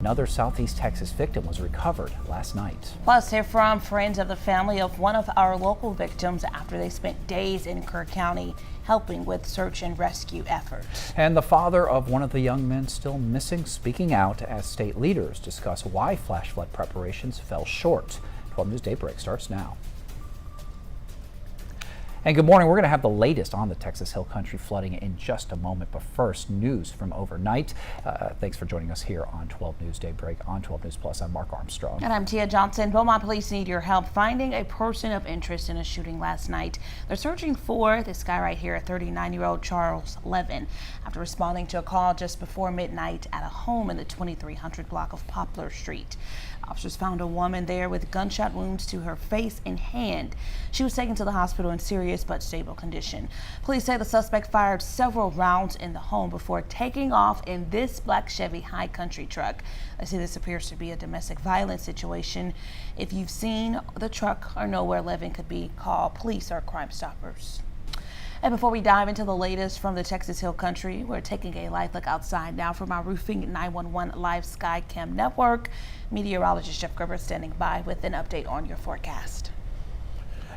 Another Southeast Texas victim was recovered last night. Plus, hear from friends of the family of one of our local victims after they spent days in Kerr County helping with search and rescue efforts. And the father of one of the young men still missing speaking out as state leaders discuss why flash flood preparations fell short. 12 News Daybreak starts now. And good morning. We're going to have the latest on the Texas Hill Country flooding in just a moment. But first, news from overnight. Thanks for joining us here on 12 News Daybreak on 12 News Plus. I'm Mark Armstrong. And I'm Tia Johnson. Beaumont police need your help finding a person of interest in a shooting last night. They're searching for this guy right here, 39-year-old Charles Levin, after responding to a call just before midnight at a home in the 2300 block of Poplar Street. Officers found a woman there with gunshot wounds to her face and hand. She was taken to the hospital in serious but stable condition. Police say the suspect fired several rounds in the home before taking off in this black Chevy high country truck. They say this appears to be a domestic violence situation. If you've seen the truck or know where Levin could be, call police or Crime Stoppers. And before we dive into the latest from the Texas Hill Country, we're taking a live look outside now from our Roofing 911 Live Sky Cam Network. Meteorologist Jeff Gerber standing by with an update on your forecast.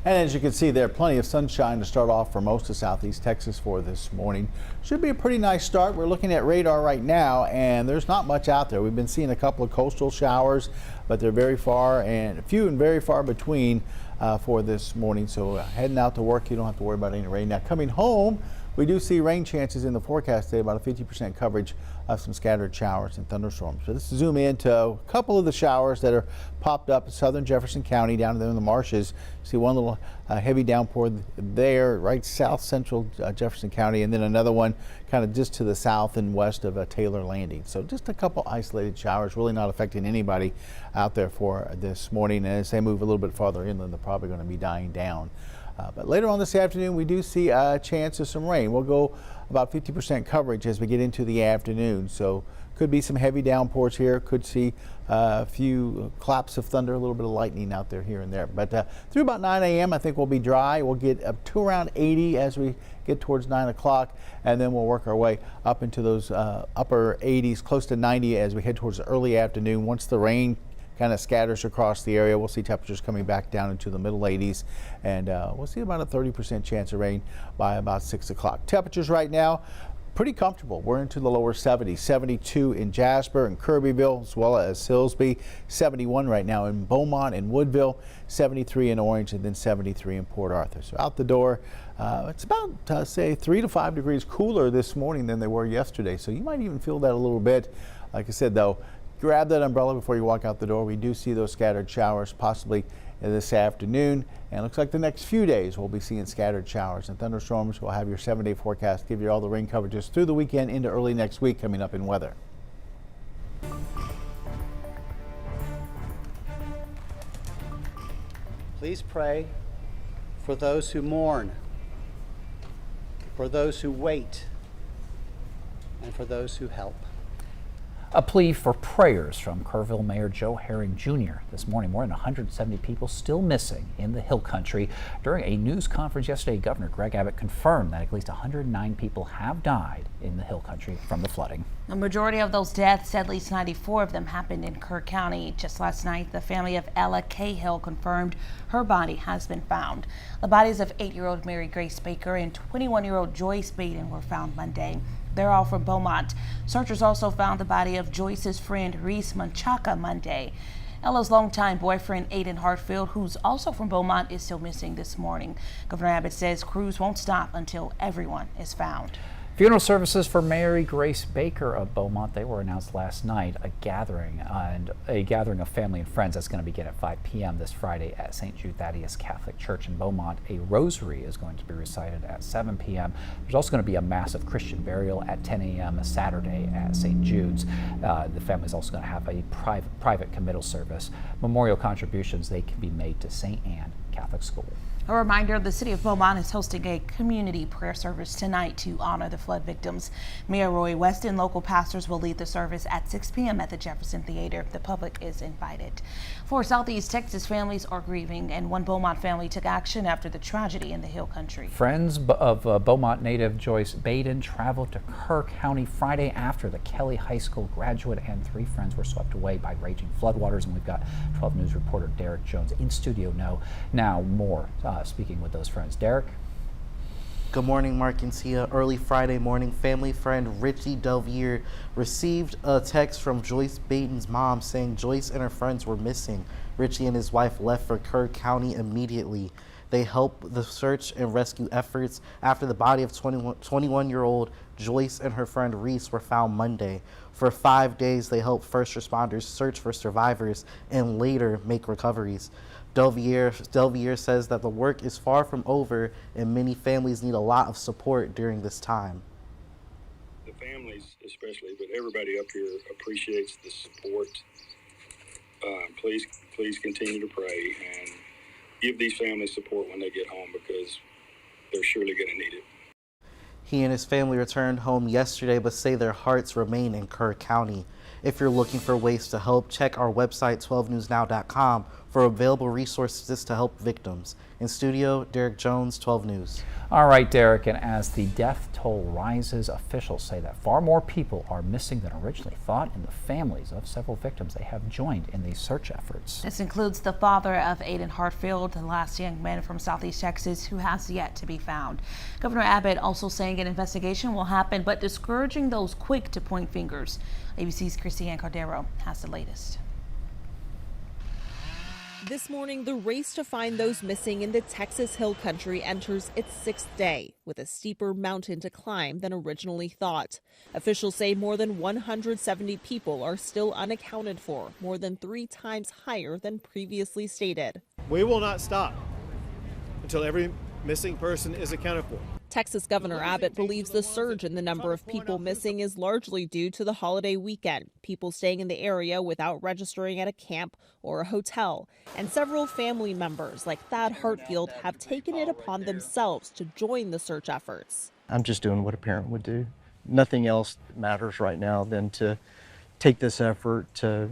And as you can see there, plenty of sunshine to start off for most of Southeast Texas for this morning. Should be a pretty nice start. We're looking at radar right now, and there's not much out there. We've been seeing a couple of coastal showers, but they're very far and few and very far between for this morning. So heading out to work, you don't have to worry about any rain. Now coming home, we do see rain chances in the forecast today, about a 50% coverage of some scattered showers and thunderstorms. So let's zoom into a couple of the showers that are popped up in southern Jefferson County, down there in the marshes. See one little heavy downpour there, right south central Jefferson County, and then another one kind of just to the south and west of Taylor Landing. So just a couple isolated showers, really not affecting anybody out there for this morning. And as they move a little bit farther inland, they're probably going to be dying down. But later on this afternoon, we do see a chance of some rain. We'll go about 50% coverage as we get into the afternoon. So could be some heavy downpours here. Could see a few claps of thunder, a little bit of lightning out there here and there. But through about 9 a.m., I think we'll be dry. We'll get up to around 80 as we get towards 9 o'clock, and then we'll work our way up into those upper 80s, close to 90 as we head towards the early afternoon. Once the rain kind of scatters across the area, we'll see temperatures coming back down into the middle 80s, and we'll see about a 30% chance of rain by about 6 o'clock. Temperatures right now pretty comfortable. We're into the lower 70s, 72 in Jasper and Kirbyville, as well as Silsbee, 71 right now in Beaumont and Woodville, 73 in Orange, and then 73 in Port Arthur. So out the door, it's about say 3 to 5 degrees cooler this morning than they were yesterday, so you might even feel that a little bit. Like I said though, grab that umbrella before you walk out the door. We do see those scattered showers possibly this afternoon, and it looks like the next few days we'll be seeing scattered showers and thunderstorms. We'll have your 7-day forecast, give you all the rain coverages through the weekend into early next week coming up in weather. Please pray for those who mourn, for those who wait, and for those who help. A plea for prayers from Kerrville Mayor Joe Herring Jr. This morning, more than 170 people still missing in the Hill Country. During a news conference yesterday, Governor Greg Abbott confirmed that at least 109 people have died in the Hill Country from the flooding. The majority of those deaths, at least 94 of them, happened in Kerr County. Just last night, the family of Ella Cahill confirmed her body has been found. The bodies of 8-year-old Mary Grace Baker and 21-year-old Joyce Baden were found Monday. They're all from Beaumont. Searchers also found the body of Joyce's friend Reese Manchaca Monday. Ella's longtime boyfriend Aiden Hartfield, who's also from Beaumont, is still missing this morning. Governor Abbott says crews won't stop until everyone is found. Funeral services for Mary Grace Baker of Beaumont, they were announced last night. A gathering of family and friends that's going to begin at 5 p.m. this Friday at St. Jude Thaddeus Catholic Church in Beaumont. A rosary is going to be recited at 7 p.m. There's also going to be a massive Christian burial at 10 a.m. Saturday at St. Jude's. The family's also going to have a private committal service. Memorial contributions, they can be made to St. Anne Catholic School. A reminder, the city of Beaumont is hosting a community prayer service tonight to honor the flood victims. Mayor Roy West and local pastors will lead the service at 6 p.m. at the Jefferson Theater. The public is invited. 4 Southeast Texas families are grieving, and one Beaumont family took action after the tragedy in the Hill Country. Friends of Beaumont native Joyce Baden traveled to Kerr County Friday after the Kelly High School graduate and 3 friends were swept away by raging floodwaters. And we've got 12 News reporter Derek Jones in studio now more. Speaking with those friends. Derek? Good morning, Mark and Tia. Early Friday morning, family friend Richie Delvier received a text from Joyce Baden's mom saying Joyce and her friends were missing. Richie and his wife left for Kerr County immediately. They helped the search and rescue efforts after the body of 21-year-old Joyce and her friend Reese were found Monday. For 5 days, they helped first responders search for survivors and later make recoveries. Delvier says that the work is far from over and many families need a lot of support during this time. The families especially, but everybody up here appreciates the support. Please continue to pray and give these families support when they get home, because they're surely going to need it. He and his family returned home yesterday, but say their hearts remain in Kerr County. If you're looking for ways to help, check our website, 12newsnow.com, for available resources to help victims. In studio, Derek Jones, 12 News. All right, Derek, and as the death toll rises, officials say that far more people are missing than originally thought, and the families of several victims they have joined in these search efforts. This includes the father of Aiden Hartfield, the last young man from Southeast Texas who has yet to be found. Governor Abbott also saying an investigation will happen, but discouraging those quick to point fingers. ABC's Christiane Cordero has the latest. This morning, the race to find those missing in the Texas Hill Country enters its 6th day, with a steeper mountain to climb than originally thought. Officials say more than 170 people are still unaccounted for, more than 3 times higher than previously stated. We will not stop until every missing person is accounted for. Texas Governor Abbott believes the surge in the number of people missing is largely due to the holiday weekend, people staying in the area without registering at a camp or a hotel. And several family members, like Thad Hartfield, have taken it upon themselves to join the search efforts. I'm just doing what a parent would do. Nothing else matters right now than to take this effort to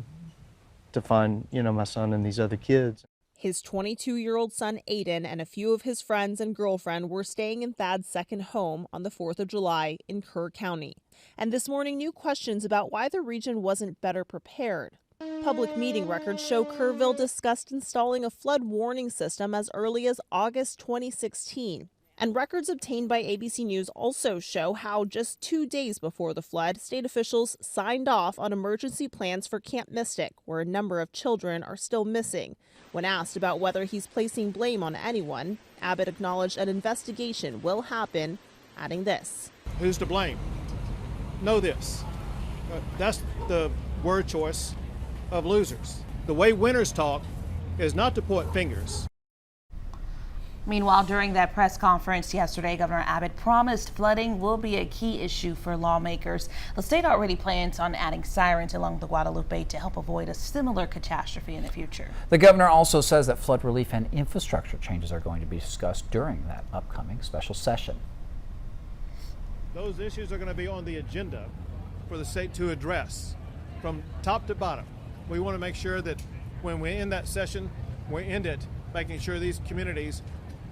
find, my son and these other kids. His 22-year-old son, Aiden, and a few of his friends and girlfriend were staying in Thad's second home on the 4th of July in Kerr County. And this morning, new questions about why the region wasn't better prepared. Public meeting records show Kerrville discussed installing a flood warning system as early as August 2016. And records obtained by ABC News also show how just 2 days before the flood, state officials signed off on emergency plans for Camp Mystic, where a number of children are still missing. When asked about whether he's placing blame on anyone, Abbott acknowledged an investigation will happen, adding this. Who's to blame? Know this. That's the word choice of losers. The way winners talk is not to point fingers. Meanwhile, during that press conference yesterday, Governor Abbott promised flooding will be a key issue for lawmakers. The state already plans on adding sirens along the Guadalupe to help avoid a similar catastrophe in the future. The governor also says that flood relief and infrastructure changes are going to be discussed during that upcoming special session. Those issues are going to be on the agenda for the state to address from top to bottom. We want to make sure that when we end that session, we end it making sure these communities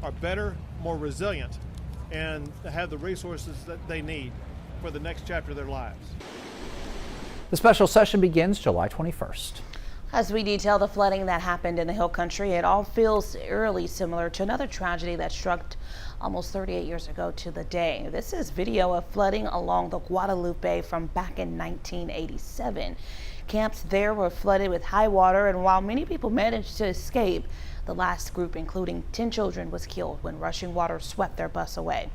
are better, more resilient, and have the resources that they need for the next chapter of their lives. The special session begins July 21st. As we detail the flooding that happened in the Hill Country, it all feels eerily similar to another tragedy that struck almost 38 years ago to the day. This is video of flooding along the Guadalupe from back in 1987. Camps there were flooded with high water, and while many people managed to escape, the last group, including 10 children, was killed when rushing water swept their bus away.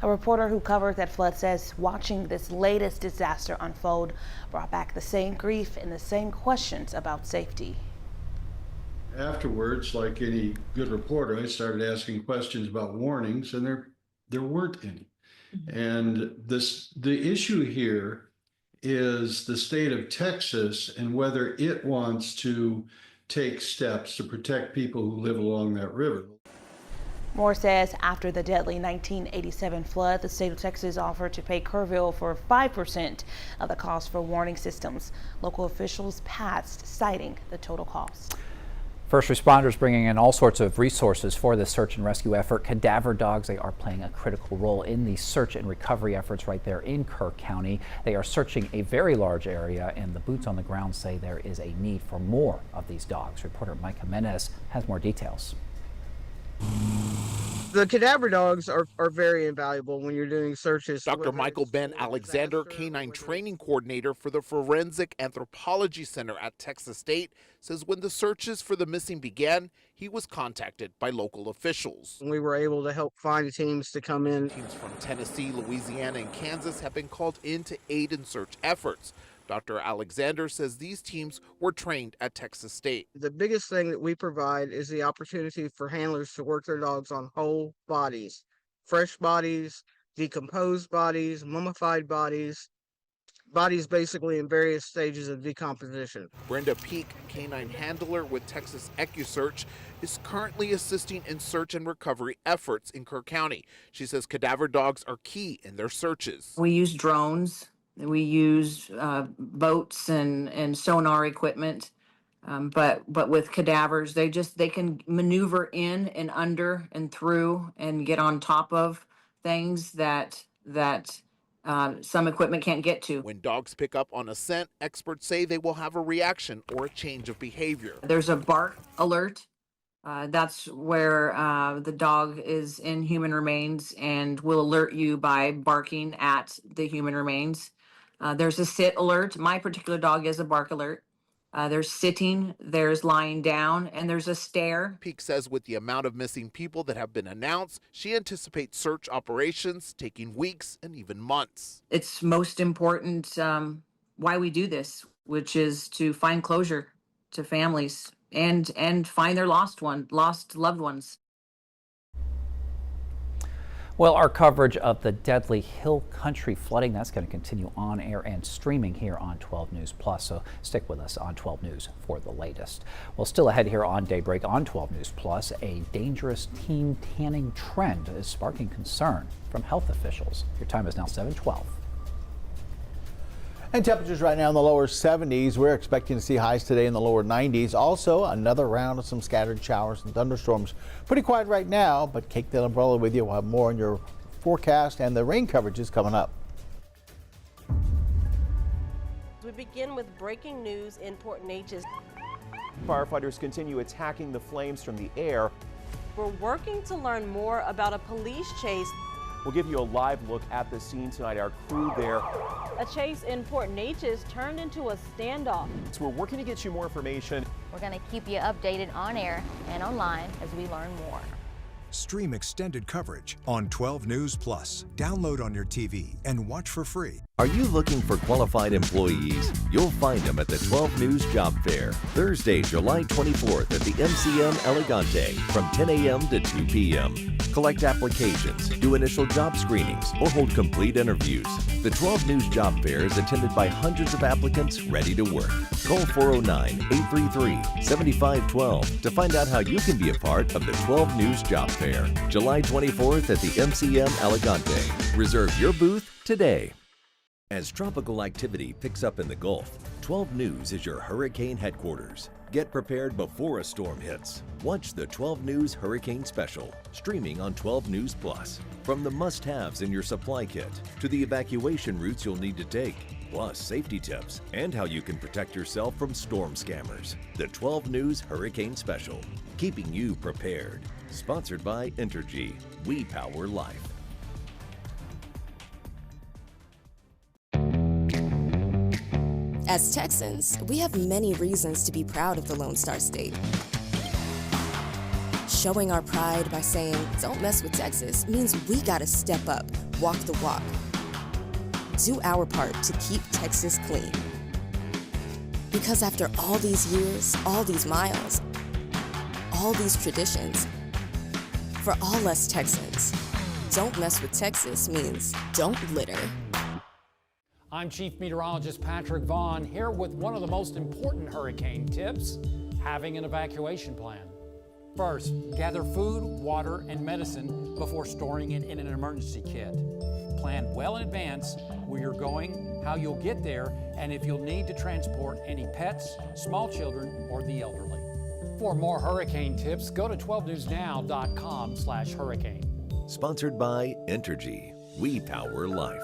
A reporter who covered that flood says watching this latest disaster unfold brought back the same grief and the same questions about safety. Afterwards, like any good reporter, I started asking questions about warnings, and there weren't any. And the issue here is the state of Texas and whether it wants to take steps to protect people who live along that river. Moore says after the deadly 1987 flood, the state of Texas offered to pay Kerrville for 5% of the cost for warning systems. Local officials passed, citing the total cost. First responders bringing in all sorts of resources for this search and rescue effort. Cadaver dogs, they are playing a critical role in the search and recovery efforts right there in Kerr County. They are searching a very large area, and the boots on the ground say there is a need for more of these dogs. Reporter Mike Jimenez has more details. The cadaver dogs are very invaluable when you're doing searches. Dr. Michael Ben Alexander, canine training coordinator for the Forensic Anthropology Center at Texas State, says when the searches for the missing began, he was contacted by local officials. We were able to help find teams to come in. Teams from Tennessee, Louisiana, and Kansas have been called in to aid in search efforts. Dr. Alexander says these teams were trained at Texas State. The biggest thing that we provide is the opportunity for handlers to work their dogs on whole bodies, fresh bodies, decomposed bodies, mummified bodies, bodies basically in various stages of decomposition. Brenda Peak, canine handler with Texas EquuSearch, is currently assisting in search and recovery efforts in Kerr County. She says cadaver dogs are key in their searches. We use drones. We use boats and sonar equipment, but with cadavers, they can maneuver in and under and through and get on top of things that some equipment can't get to. When dogs pick up on a scent, experts say they will have a reaction or a change of behavior. There's a bark alert. That's where the dog is in human remains and will alert you by barking at the human remains. There's a sit alert. My particular dog is a bark alert. There's sitting, there's lying down, and there's a stare. Peak says with the amount of missing people that have been announced, she anticipates search operations taking weeks and even months. It's most important why we do this, which is to find closure to families and find their lost loved ones. Well, our coverage of the deadly hill country flooding, that's going to continue on air and streaming here on 12 News Plus. So stick with us on 12 News for the latest. Well, still ahead here on Daybreak on 12 News Plus, a dangerous teen tanning trend is sparking concern from health officials. Your time is now 7:12. And temperatures right now in the lower 70s. We're expecting to see highs today in the lower 90s. Also, another round of some scattered showers and thunderstorms. Pretty quiet right now, but take that umbrella with you. We'll have more on your forecast, and the rain coverage is coming up. We begin with breaking news in Port Neches. Firefighters continue attacking the flames from the air. We're working to learn more about a police chase. We'll give you a live look at the scene tonight. Our crew there. A chase in Port Neches turned into a standoff. So we're working to get you more information. We're going to keep you updated on air and online as we learn more. Stream extended coverage on 12 News Plus. Download on your TV and watch for free. Are you looking for qualified employees? You'll find them at the 12 News Job Fair, Thursday, July 24th at the MCM Elegante from 10 a.m. to 2 p.m. Collect applications, do initial job screenings, or hold complete interviews. The 12 News Job Fair is attended by hundreds of applicants ready to work. Call 409-833-7512 to find out how you can be a part of the 12 News Job Fair, July 24th at the MCM Elegante. Reserve your booth today. As tropical activity picks up in the Gulf, 12 News is your hurricane headquarters. Get prepared before a storm hits. Watch the 12 News Hurricane Special, streaming on 12 News Plus. From the must-haves in your supply kit to the evacuation routes you'll need to take, plus safety tips and how you can protect yourself from storm scammers. The 12 News Hurricane Special, keeping you prepared. Sponsored by Entergy. We power life. As Texans, we have many reasons to be proud of the Lone Star State. Showing our pride by saying, "Don't mess with Texas," means we gotta step up, walk the walk. Do our part to keep Texas clean. Because after all these years, all these miles, all these traditions, for all us Texans, don't mess with Texas means don't litter. I'm Chief Meteorologist Patrick Vaughn here with one of the most important hurricane tips, having an evacuation plan. First, gather food, water, and medicine before storing it in an emergency kit. Plan well in advance where you're going, how you'll get there, and if you'll need to transport any pets, small children, or the elderly. For more hurricane tips, go to 12newsnow.com/hurricane. Sponsored by Entergy. We power life.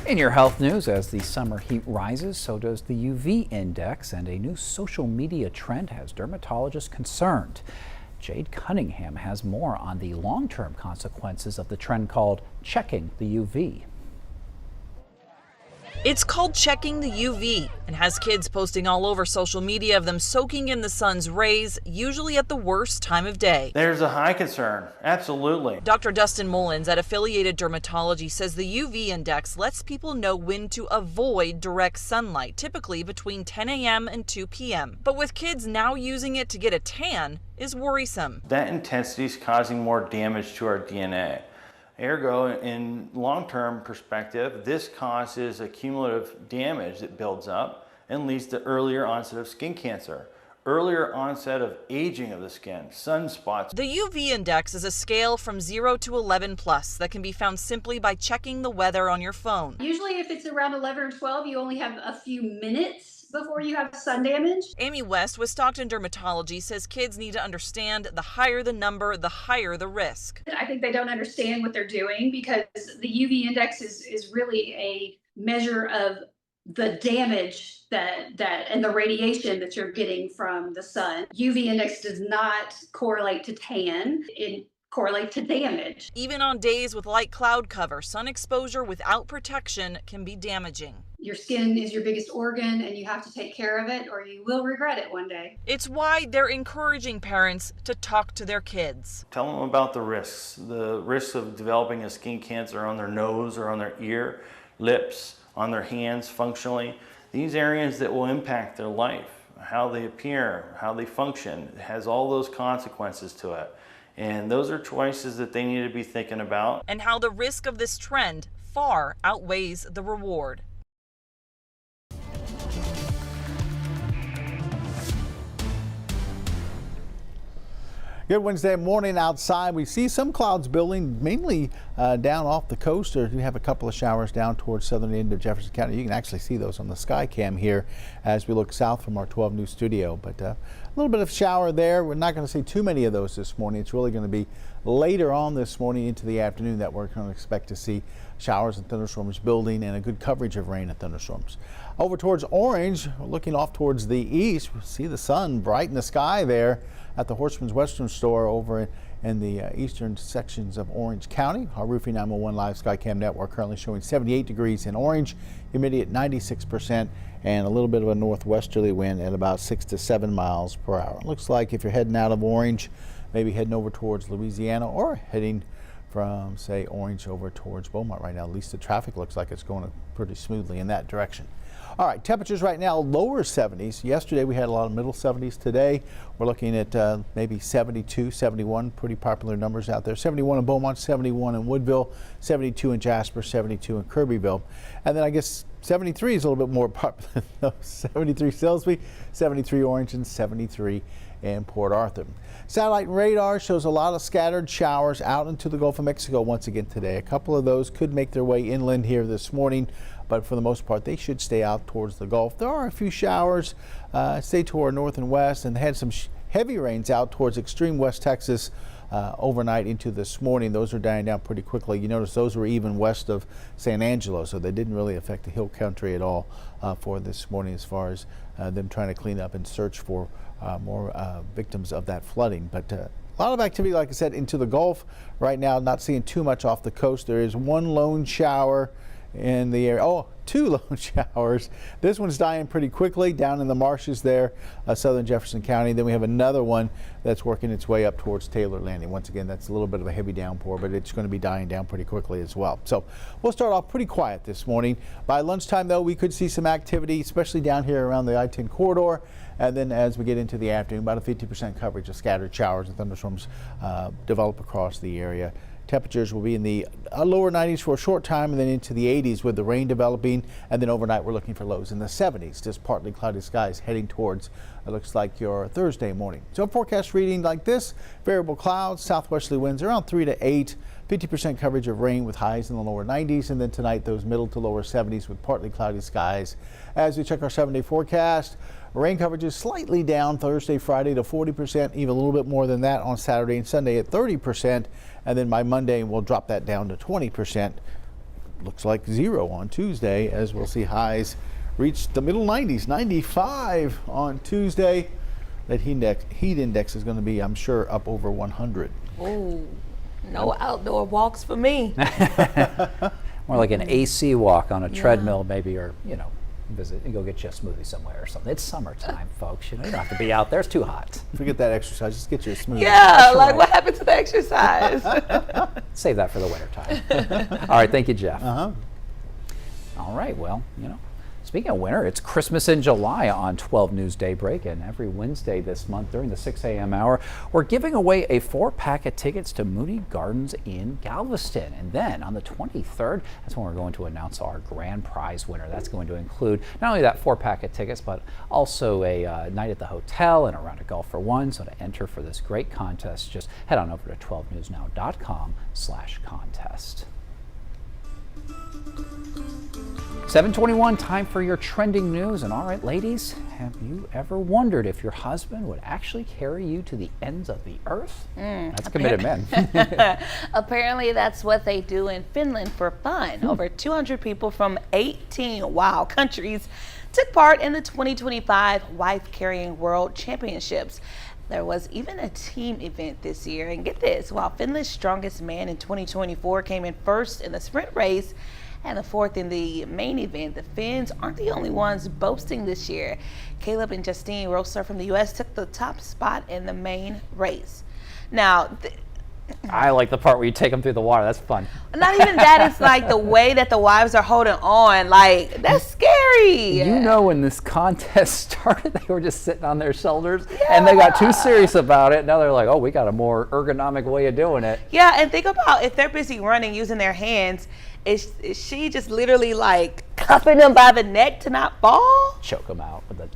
In your health news, as the summer heat rises, so does the UV index, and a new social media trend has dermatologists concerned. Jade Cunningham has more on the long-term consequences of the trend called checking the UV. It's called checking the UV and has kids posting all over social media of them soaking in the sun's rays, usually at the worst time of day. There's a high concern, absolutely. Dr. Dustin Mullins at Affiliated Dermatology says the UV index lets people know when to avoid direct sunlight, typically between 10 a.m. and 2 p.m. But with kids now using it to get a tan is worrisome. That intensity is causing more damage to our DNA. Ergo, in long-term perspective, this causes a cumulative damage that builds up and leads to earlier onset of skin cancer, earlier onset of aging of the skin, sunspots. The UV index is a scale from 0 to 11 plus that can be found simply by checking the weather on your phone. Usually if it's around 11 or 12, you only have a few minutes before you have sun damage. Amy West with Stockton Dermatology says kids need to understand the higher the number, the higher the risk. I think they don't understand what they're doing because the UV index is really a measure of the damage that and the radiation that you're getting from the sun. UV index does not correlate to tan. It correlate to damage. Even on days with light cloud cover, sun exposure without protection can be damaging. Your skin is your biggest organ and you have to take care of it or you will regret it one day. It's why they're encouraging parents to talk to their kids. Tell them about the risks of developing a skin cancer on their nose or on their ear, lips, on their hands functionally. These areas that will impact their life, how they appear, how they function, it has all those consequences to it. And those are choices that they need to be thinking about. And how the risk of this trend far outweighs the reward. Good Wednesday morning outside. We see some clouds building, mainly down off the coast, or we have a couple of showers down towards southern end of Jefferson County. You can actually see those on the sky cam here as we look south from our 12 News studio. But a little bit of shower there. We're not going to see too many of those this morning. It's really going to be later on this morning into the afternoon that we're going to expect to see showers and thunderstorms building and a good coverage of rain and thunderstorms. Over towards Orange, looking off towards the east, we see the sun bright in the sky there at the Horseman's Western Store over in the eastern sections of Orange County. Our Roofing 911 Live Skycam network currently showing 78 degrees in Orange, humidity at 96%, and a little bit of a northwesterly wind at about 6 to 7 miles per hour. It looks like if you're heading out of Orange, maybe heading over towards Louisiana or heading from, say, Orange over towards Beaumont right now, at least the traffic looks like it's going pretty smoothly in that direction. All right, temperatures right now, lower 70s. Yesterday we had a lot of middle 70s. Today we're looking at maybe 72, 71, pretty popular numbers out there. 71 in Beaumont, 71 in Woodville, 72 in Jasper, 72 in Kirbyville. And then I guess 73 is a little bit more popular. 73 Salisbury, 73 Orange, and 73 in Port Arthur. Satellite and radar shows a lot of scattered showers out into the Gulf of Mexico once again today. A couple of those could make their way inland here this morning, but for the most part they should stay out towards the Gulf. There are a few showers stay toward north and west, and had some heavy rains out towards extreme West Texas overnight into this morning. Those are dying down pretty quickly. You notice those were even west of San Angelo, so they didn't really affect the hill country at all for this morning as far as them trying to clean up and search for more victims of that flooding. But a lot of activity, like I said, into the Gulf right now. Not seeing too much off the coast. There is one lone shower in the area. Oh, two lone showers. This one's dying pretty quickly down in the marshes there, southern Jefferson County. Then we have another one that's working its way up towards Taylor Landing. Once again, that's a little bit of a heavy downpour, but it's going to be dying down pretty quickly as well. So we'll start off pretty quiet this morning. By lunchtime, though, we could see some activity, especially down here around the I-10 corridor. And then as we get into the afternoon, about a 50% coverage of scattered showers and thunderstorms develop across the area. Temperatures will be in the lower 90s for a short time and then into the 80s with the rain developing. And then overnight we're looking for lows in the 70s. Just partly cloudy skies heading towards, it looks like, your Thursday morning. So forecast reading like this: variable clouds, southwesterly winds around 3 to 8. 50% coverage of rain with highs in the lower 90s, and then tonight those middle to lower 70s with partly cloudy skies. As we check our 7-day forecast, rain coverage is slightly down Thursday, Friday to 40%, even a little bit more than that on Saturday and Sunday at 30%, and then by Monday we'll drop that down to 20%. Looks like 0 on Tuesday, as we'll see highs reach the middle 90s, 95 on Tuesday. That heat index is going to be, I'm sure, up over 100. Oh. No outdoor walks for me. More like an AC walk on a treadmill, maybe, or, you know, visit and go get you a smoothie somewhere or something. It's summertime, folks. You know, you don't have to be out there. It's too hot. Forget that exercise. Just get you a smoothie. Yeah, like what happened to the exercise? Save that for the winter time. All right, thank you, Jeff. All right, well, you know, speaking of winter, it's Christmas in July on 12 News Daybreak, and every Wednesday this month during the 6 a.m. hour, we're giving away a 4-pack of tickets to Moody Gardens in Galveston. And then on the 23rd, that's when we're going to announce our grand prize winner. That's going to include not only that 4-pack of tickets, but also a night at the hotel and a round of golf for one. So to enter for this great contest, just head on over to 12newsnow.com/contest. 7:21, time for your trending news. And all right, ladies, have you ever wondered if your husband would actually carry you to the ends of the earth? That's committed men. Apparently that's what they do in Finland for fun. Over 200 people from 18 countries took part in the 2025 Wife Carrying World Championships. There was even a team event this year. And get this, while Finland's strongest man in 2024 came in first in the sprint race and the fourth in the main event, the Finns aren't the only ones boasting this year. Caleb and Justine Rosler from the U.S. took the top spot in the main race. Now, I like the part where you take them through the water. That's fun. Not even that, it's like the way that the wives are holding on. Like, that's scary. You know, when this contest started, they were just sitting on their shoulders, and they got too serious about it. Now they're like, oh, we got a more ergonomic way of doing it. Yeah, and think about if they're busy running using their hands, is she just literally like cuffing them by the neck to not fall? Choke them out with the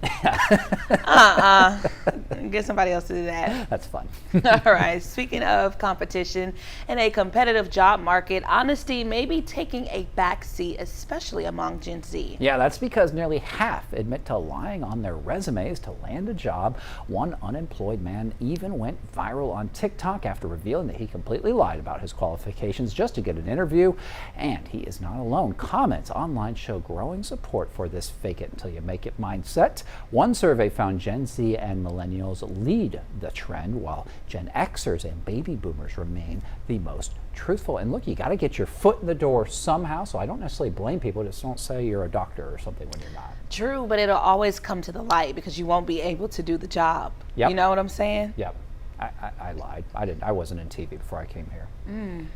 Get somebody else to do that. That's fun. All right, speaking of competition in a competitive job market, honesty may be taking a backseat, especially among Gen Z. Yeah, that's because nearly half admit to lying on their resumes to land a job. One unemployed man even went viral on TikTok after revealing that he completely lied about his qualifications just to get an interview. And he is not alone. Comments online show growing support for this fake it until you make it mindset. One survey found Gen Z and millennials lead the trend, while Gen Xers and baby boomers remain the most truthful. And look, you got to get your foot in the door somehow. So I don't necessarily blame people. Just don't say you're a doctor or something when you're not. True, but it'll always come to the light because you won't be able to do the job. Yep. You know what I'm saying? Yep. I lied. I wasn't in TV before I came here.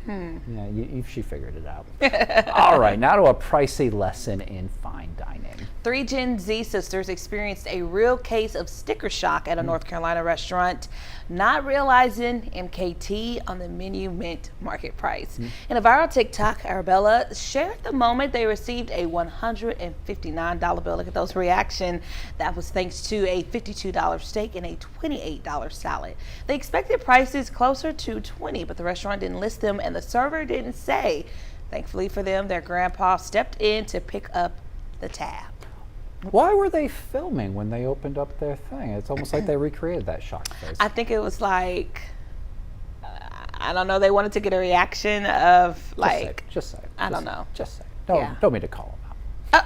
Yeah, she figured it out. All right, now to a pricey lesson in fine dining. 3 Gen Z sisters experienced a real case of sticker shock at a North Carolina restaurant, not realizing MKT on the menu meant market price. In a viral TikTok, Arabella shared the moment they received a $159 bill. Look at those reaction. That was thanks to a $52 steak and a $28 salad. They expected prices closer to $20, but the restaurant didn't list them and the server didn't say. Thankfully for them, their grandpa stepped in to pick up the tab. Why were they filming when they opened up their thing? It's almost like they recreated that shock face. I think it was like, I don't know, they wanted to get a reaction of like, just say it. I don't know. Just say it. Don't mean to call them out.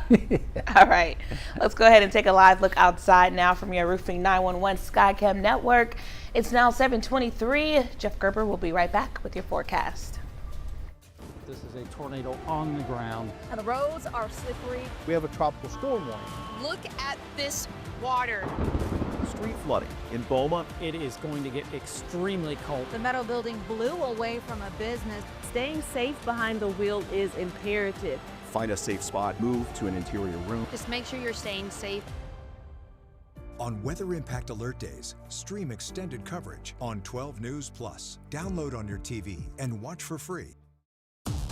All right, let's go ahead and take a live look outside now from your Roofing 911 Skycam network. It's now 7:23. Jeff Gerber will be right back with your forecast. This is a tornado on the ground. And the roads are slippery. We have a tropical storm warning. Look at this water. Street flooding in Beaumont. It is going to get extremely cold. The metal building blew away from a business. Staying safe behind the wheel is imperative. Find a safe spot, move to an interior room. Just make sure you're staying safe. On weather impact alert days, stream extended coverage on 12 News Plus. Download on your TV and watch for free.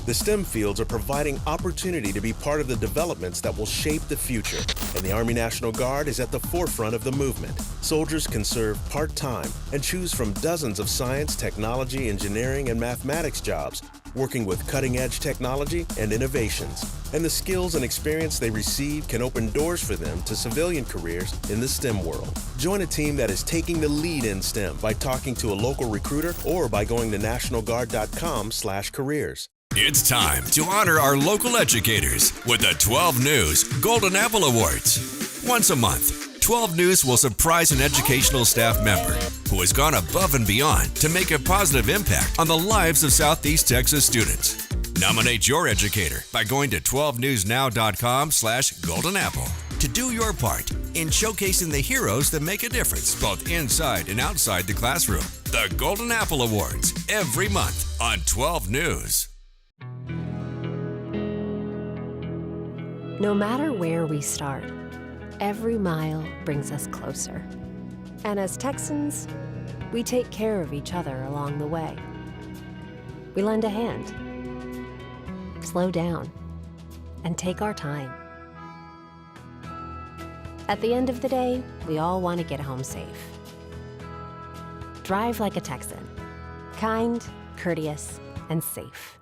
The STEM fields are providing opportunity to be part of the developments that will shape the future, and the Army National Guard is at the forefront of the movement. Soldiers can serve part-time and choose from dozens of science, technology, engineering, and mathematics jobs, working with cutting-edge technology and innovations. And the skills and experience they receive can open doors for them to civilian careers in the STEM world. Join a team that is taking the lead in STEM by talking to a local recruiter or by going to nationalguard.com/careers. It's time to honor our local educators with the 12 News Golden Apple Awards. Once a month, 12 News will surprise an educational staff member who has gone above and beyond to make a positive impact on the lives of Southeast Texas students. Nominate your educator by going to 12newsnow.com/goldenapple to do your part in showcasing the heroes that make a difference both inside and outside the classroom. The Golden Apple Awards every month on 12 News. No matter where we start, every mile brings us closer. And as Texans, we take care of each other along the way. We lend a hand, slow down, and take our time. At the end of the day, we all want to get home safe. Drive like a Texan. Kind, courteous, and safe.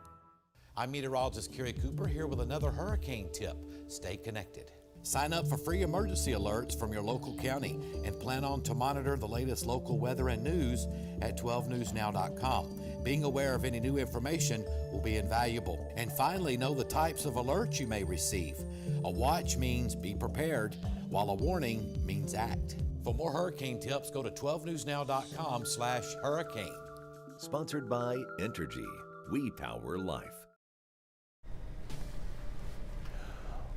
I'm meteorologist Kerry Cooper here with another hurricane tip. Stay connected. Sign up for free emergency alerts from your local county and plan on to monitor the latest local weather and news at 12newsnow.com. Being aware of any new information will be invaluable. And finally, know the types of alerts you may receive. A watch means be prepared, while a warning means act. For more hurricane tips, go to 12newsnow.com/hurricane. Sponsored by Entergy. We power life.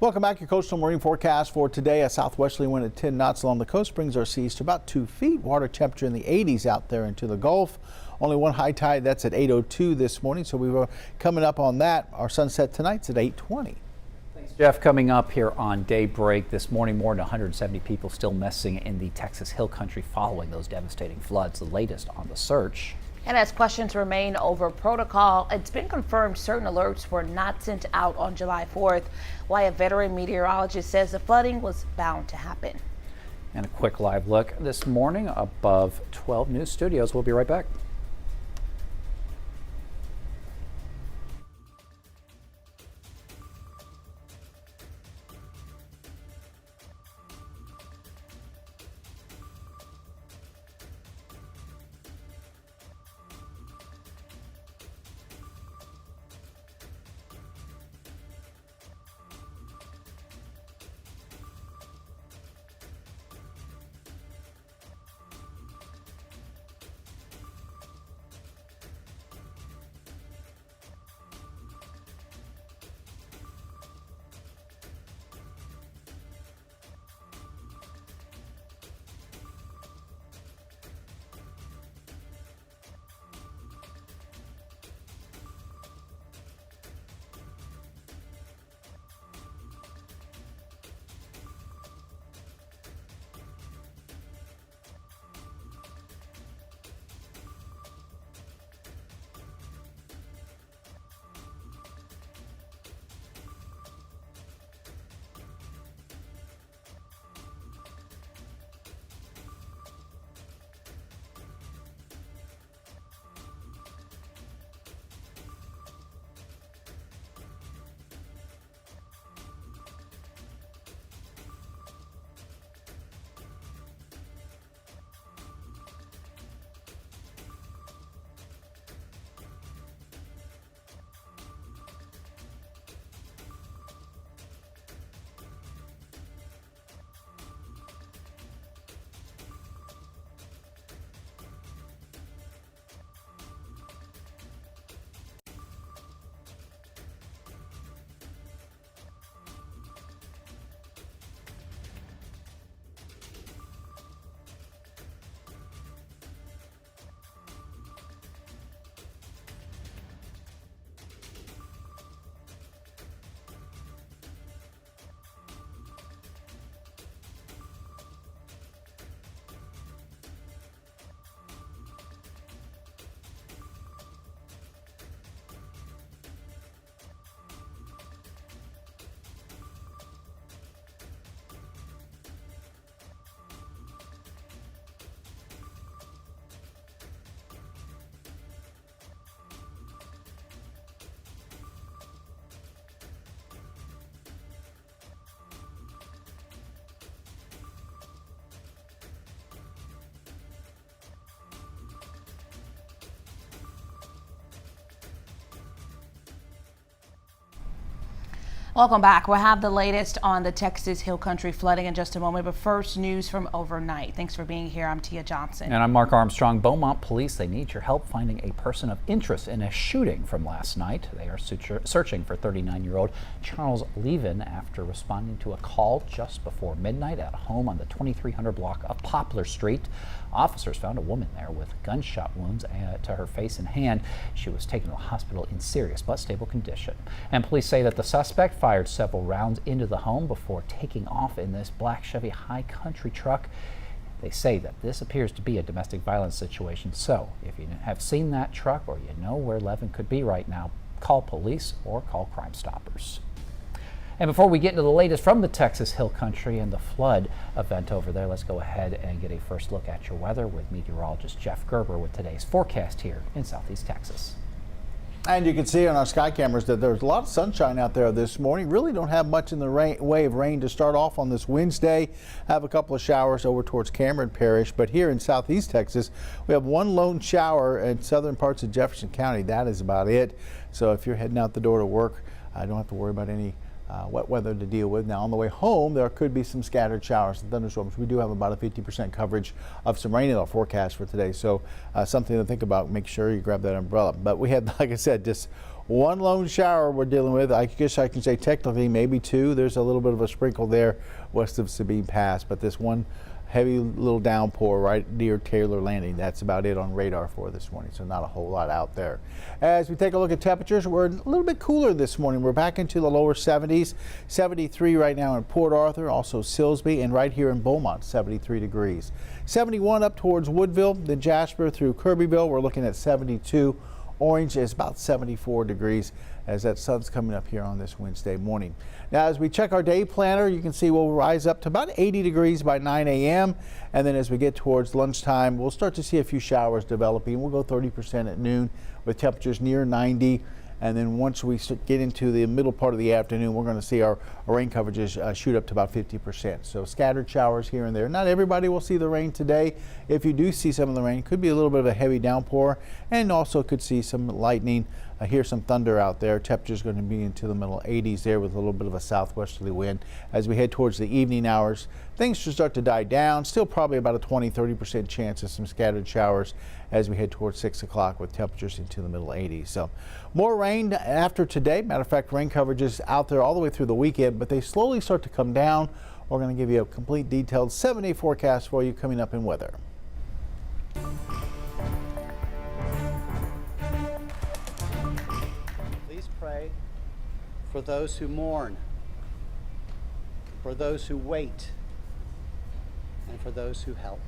Welcome back. Your coastal marine forecast for today. A southwesterly wind at 10 knots along the coast brings our seas to about 2 feet. Water temperature in the 80s out there into the Gulf. Only one high tide, that's at 8:02 this morning. So we were coming up on that. Our sunset tonight's at 8:20. Thanks, Jeff. Coming up here on Daybreak this morning, more than 170 people still missing in the Texas Hill Country following those devastating floods. The latest on the search. And as questions remain over protocol, it's been confirmed certain alerts were not sent out on July 4th, why a veteran meteorologist says the flooding was bound to happen. And a quick live look this morning above 12 News Studios. We'll be right back. Welcome back. We'll have the latest on the Texas Hill Country flooding in just a moment, but first news from overnight. Thanks for being here. I'm Tia Johnson. And I'm Mark Armstrong. Beaumont police, they need your help finding a person of interest in a shooting from last night. They are searching for 39-year-old Charles Levin after responding to a call just before midnight at a home on the 2300 block of Poplar Street. Officers found a woman there with gunshot wounds to her face and hand. She was taken to a hospital in serious but stable condition. And police say that the suspect fired several rounds into the home before taking off in this black Chevy High Country truck. They say that this appears to be a domestic violence situation. So if you have seen that truck or you know where Levin could be right now, call police or call Crime Stoppers. And before we get into the latest from the Texas Hill Country and the flood event over there, let's go ahead and get a first look at your weather with meteorologist Jeff Gerber with today's forecast here in Southeast Texas. And you can see on our sky cameras that there's a lot of sunshine out there this morning. Really don't have much in the way of rain to start off on this Wednesday. Have a couple of showers over towards Cameron Parish, but here in Southeast Texas, we have one lone shower in southern parts of Jefferson County. That is about it. So if you're heading out the door to work, I don't have to worry about any wet weather to deal with. Now on the way home, there could be some scattered showers and thunderstorms. We do have about a 50% coverage of some rain in our forecast for today, so something to think about. Make sure you grab that umbrella. But we had, like I said, just one lone shower we're dealing with. I guess I can say technically maybe two. There's a little bit of a sprinkle there west of Sabine Pass, but this one heavy little downpour right near Taylor Landing. That's about it on radar for this morning, so not a whole lot out there. As we take a look at temperatures, we're a little bit cooler this morning. We're back into the lower 70s, 73 right now in Port Arthur, also Silsbee, and right here in Beaumont, 73 degrees. 71 up towards Woodville, then Jasper through Kirbyville. We're looking at 72. Orange is about 74 degrees as that sun's coming up here on this Wednesday morning. Now, as we check our day planner, you can see we'll rise up to about 80 degrees by 9 a.m. And then as we get towards lunchtime, we'll start to see a few showers developing. We'll go 30% at noon with temperatures near 90. And then once we get into the middle part of the afternoon, we're going to see our rain coverages shoot up to about 50%. So scattered showers here and there. Not everybody will see the rain today. If you do see some of the rain, it could be a little bit of a heavy downpour, and also could see some lightning. Hear some thunder out there. Temperature's going to be into the middle 80s there with a little bit of a southwesterly wind. As we head towards the evening hours, things should start to die down. Still probably about a 20-30% chance of some scattered showers as we head towards 6 o'clock with temperatures into the middle 80s. So more rain after today. Matter of fact, rain coverage is out there all the way through the weekend, but they slowly start to come down. We're going to give you a complete detailed 7-day forecast for you coming up in weather. Pray for those who mourn, for those who wait, and for those who help.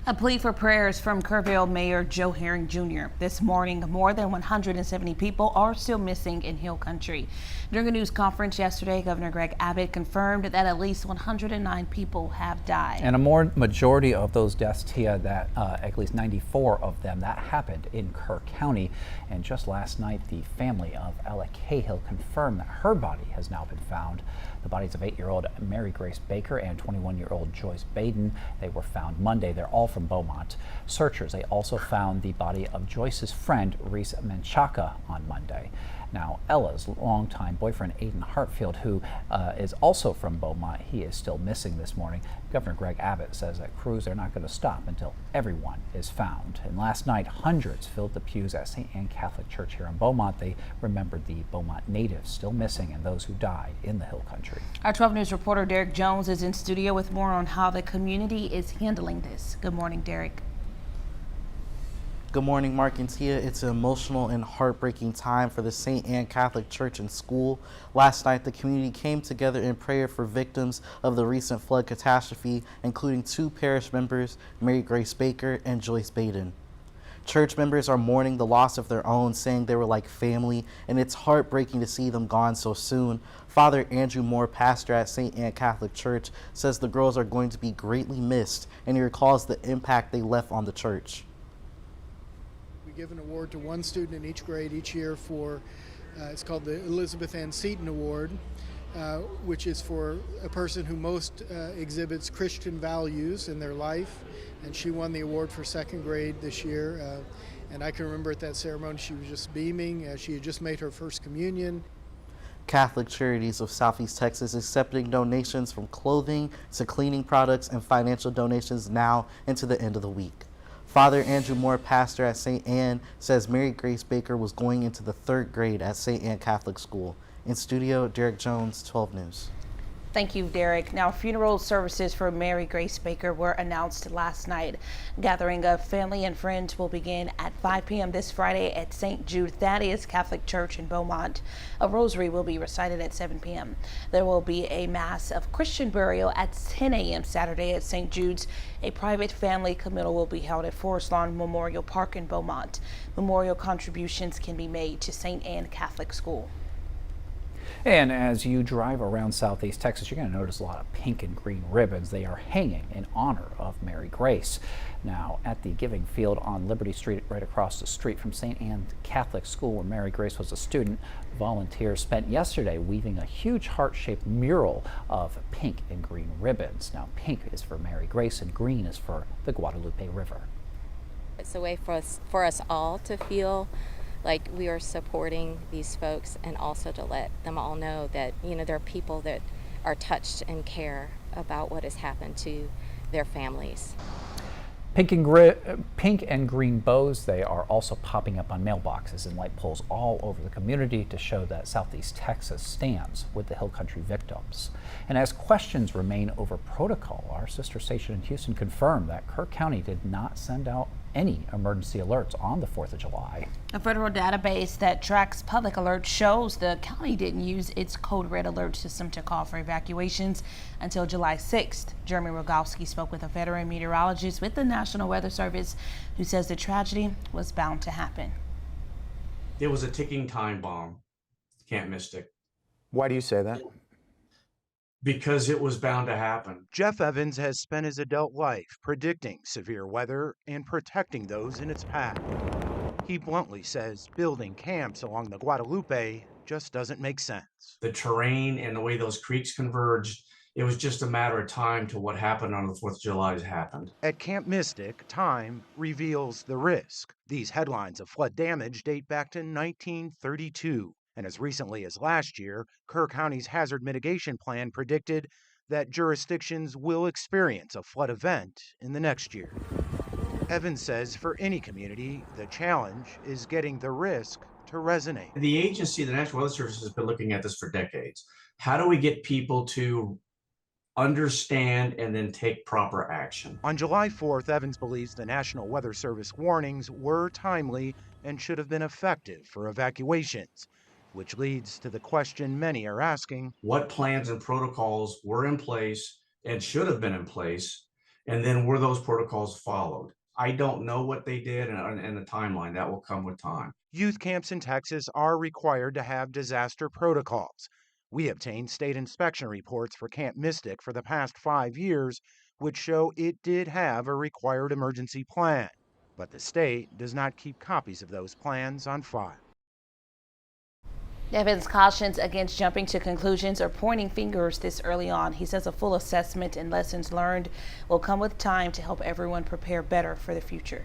A plea for prayers from Kerrville Mayor Joe Herring Jr. This morning, more than 170 people are still missing in Hill Country. During a news conference yesterday, Governor Greg Abbott confirmed that at least 109 people have died. And a majority of those deaths, Tia, that at least 94 of them, that happened in Kerr County. And just last night, the family of Ella Cahill confirmed that her body has now been found. The bodies of 8-year-old Mary Grace Baker and 21-year-old Joyce Baden, they were found Monday. They're all from Beaumont. Searchers, they also found the body of Joyce's friend, Reese Menchaca, on Monday. Now, Ella's longtime boyfriend, Aiden Hartfield, who is also from Beaumont, he is still missing this morning. Governor Greg Abbott says that crews are not going to stop until everyone is found. And last night, hundreds filled the pews at St. Anne Catholic Church here in Beaumont. They remembered the Beaumont natives still missing and those who died in the Hill Country. Our 12 News reporter Derek Jones is in studio with more on how the community is handling this. Good morning, Derek. Good morning, Mark and Tia. It's an emotional and heartbreaking time for the St. Anne Catholic Church and School. Last night, the community came together in prayer for victims of the recent flood catastrophe, including 2 parish members, Mary Grace Baker and Joyce Baden. Church members are mourning the loss of their own, saying they were like family, and it's heartbreaking to see them gone so soon. Father Andrew Moore, pastor at St. Anne Catholic Church, says the girls are going to be greatly missed, and he recalls the impact they left on the church. We give an award to one student in each grade each year for, it's called the Elizabeth Ann Seton Award, which is for a person who most exhibits Christian values in their life. And she won the award for 2nd grade this year. And I can remember at that ceremony she was just beaming. She had just made her first communion. Catholic Charities of Southeast Texas, accepting donations from clothing to cleaning products and financial donations now into the end of the week. Father Andrew Moore, pastor at St. Anne, says Mary Grace Baker was going into the 3rd grade at St. Anne Catholic School. In studio, Derek Jones, 12 News. Thank you, Derek. Now, funeral services for Mary Grace Baker were announced last night. Gathering of family and friends will begin at 5 p.m. this Friday at St. Jude Thaddeus Catholic Church in Beaumont. A rosary will be recited at 7 p.m. There will be a mass of Christian burial at 10 a.m. Saturday at St. Jude's. A private family committal will be held at Forest Lawn Memorial Park in Beaumont. Memorial contributions can be made to St. Anne Catholic School. And as you drive around Southeast Texas, you're going to notice a lot of pink and green ribbons. They are hanging in honor of Mary Grace. Now, at the Giving Field on Liberty Street, right across the street from St. Anne Catholic School, where Mary Grace was a student, volunteers spent yesterday weaving a huge heart-shaped mural of pink and green ribbons. Now, pink is for Mary Grace and green is for the Guadalupe River. It's a way for us all to feel like we are supporting these folks, and also to let them all know that, you know, there are people that are touched and care about what has happened to their families. Pink and green bows, they are also popping up on mailboxes and light poles all over the community to show that Southeast Texas stands with the Hill Country victims. And as questions remain over protocol, our sister station in Houston confirmed that Kerr County did not send out any emergency alerts on the 4th of July. A federal database that tracks public alerts shows the county didn't use its code red alert system to call for evacuations until July 6th. Jeremy Rogowski spoke with a veteran meteorologist with the National Weather Service who says the tragedy was bound to happen. It was a ticking time bomb, Camp Mystic. Why do you say that? Because it was bound to happen. Jeff Evans has spent his adult life predicting severe weather and protecting those in its path. He bluntly says building camps along the Guadalupe just doesn't make sense. The terrain and the way those creeks converged, it was just a matter of time till what happened on the 4th of July has happened. At Camp Mystic, time reveals the risk. These headlines of flood damage date back to 1932. And as recently as last year, Kerr County's hazard mitigation plan predicted that jurisdictions will experience a flood event in the next year. Evans says for any community, the challenge is getting the risk to resonate. The agency, the National Weather Service, has been looking at this for decades. How do we get people to understand and then take proper action? On July 4th, Evans believes the National Weather Service warnings were timely and should have been effective for evacuations, which leads to the question many are asking. What plans and protocols were in place and should have been in place, and then were those protocols followed? I don't know what they did and the timeline. That will come with time. Youth camps in Texas are required to have disaster protocols. We obtained state inspection reports for Camp Mystic for the past 5 years, which show it did have a required emergency plan. But the state does not keep copies of those plans on file. Evans cautions against jumping to conclusions or pointing fingers this early on. He says a full assessment and lessons learned will come with time to help everyone prepare better for the future.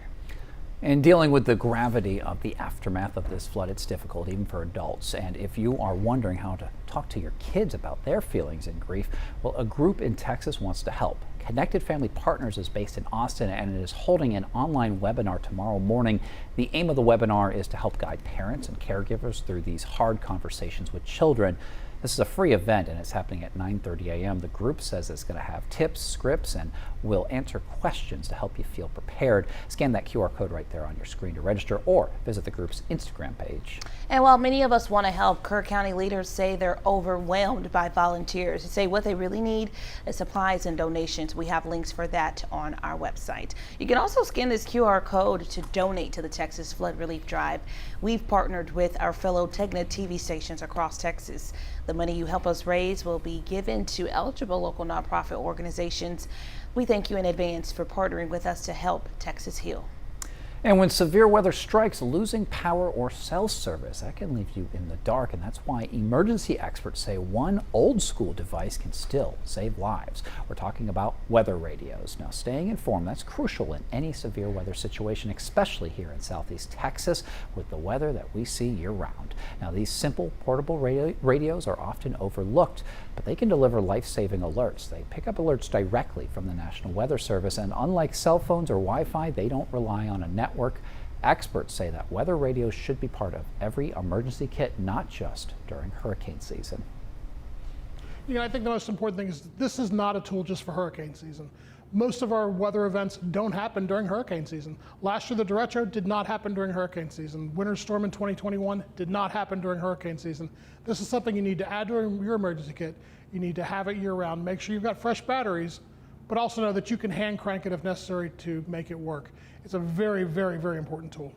In dealing with the gravity of the aftermath of this flood, it's difficult even for adults. And if you are wondering how to talk to your kids about their feelings and grief, well, a group in Texas wants to help. Connected Family Partners is based in Austin and it is holding an online webinar tomorrow morning. The aim of the webinar is to help guide parents and caregivers through these hard conversations with children. This is a free event and it's happening at 9:30 a.m. The group says it's going to have tips, scripts, and will answer questions to help you feel prepared. Scan that QR code right there on your screen to register or visit the group's Instagram page. And while many of us want to help, Kerr County leaders say they're overwhelmed by volunteers. They say what they really need is supplies and donations. We have links for that on our website. You can also scan this QR code to donate to the Texas Flood Relief Drive. We've partnered with our fellow TEGNA TV stations across Texas. The money you help us raise will be given to eligible local nonprofit organizations. We thank you in advance for partnering with us to help Texas heal. And when severe weather strikes, losing power or cell service, that can leave you in the dark. And that's why emergency experts say one old school device can still save lives. We're talking about weather radios. Now, staying informed, that's crucial in any severe weather situation, especially here in Southeast Texas with the weather that we see year round. Now, these simple portable radios are often overlooked, but they can deliver life-saving alerts. They pick up alerts directly from the National Weather Service, and unlike cell phones or Wi-Fi, they don't rely on a network. Experts say that weather radios should be part of every emergency kit, not just during hurricane season. You know, I think the most important thing is this is not a tool just for hurricane season. Most of our weather events don't happen during hurricane season. Last year, the derecho did not happen during hurricane season. Winter storm in 2021 did not happen during hurricane season. This is something you need to add to your emergency kit. You need to have it year round. Make sure you've got fresh batteries, but also know that you can hand crank it if necessary to make it work. It's a very, very, very important tool.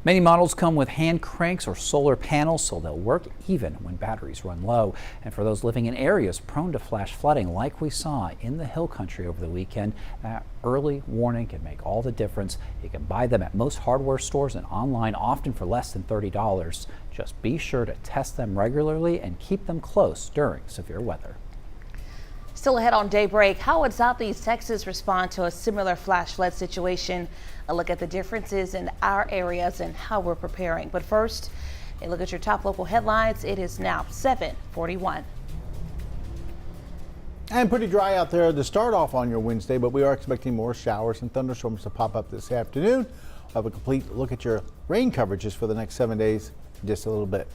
Many models come with hand cranks or solar panels, so they'll work even when batteries run low. And for those living in areas prone to flash flooding like we saw in the Hill Country over the weekend, that early warning can make all the difference. You can buy them at most hardware stores and online, often for less than $30. Just be sure to test them regularly and keep them close during severe weather. Still ahead on Daybreak, how would Southeast Texas respond to a similar flash flood situation? A look at the differences in our areas and how we're preparing. But first, a look at your top local headlines. It is now 7:41. And pretty dry out there to start off on your Wednesday, but we are expecting more showers and thunderstorms to pop up this afternoon. We'll have a complete look at your rain coverages for the next 7 days in just a little bit.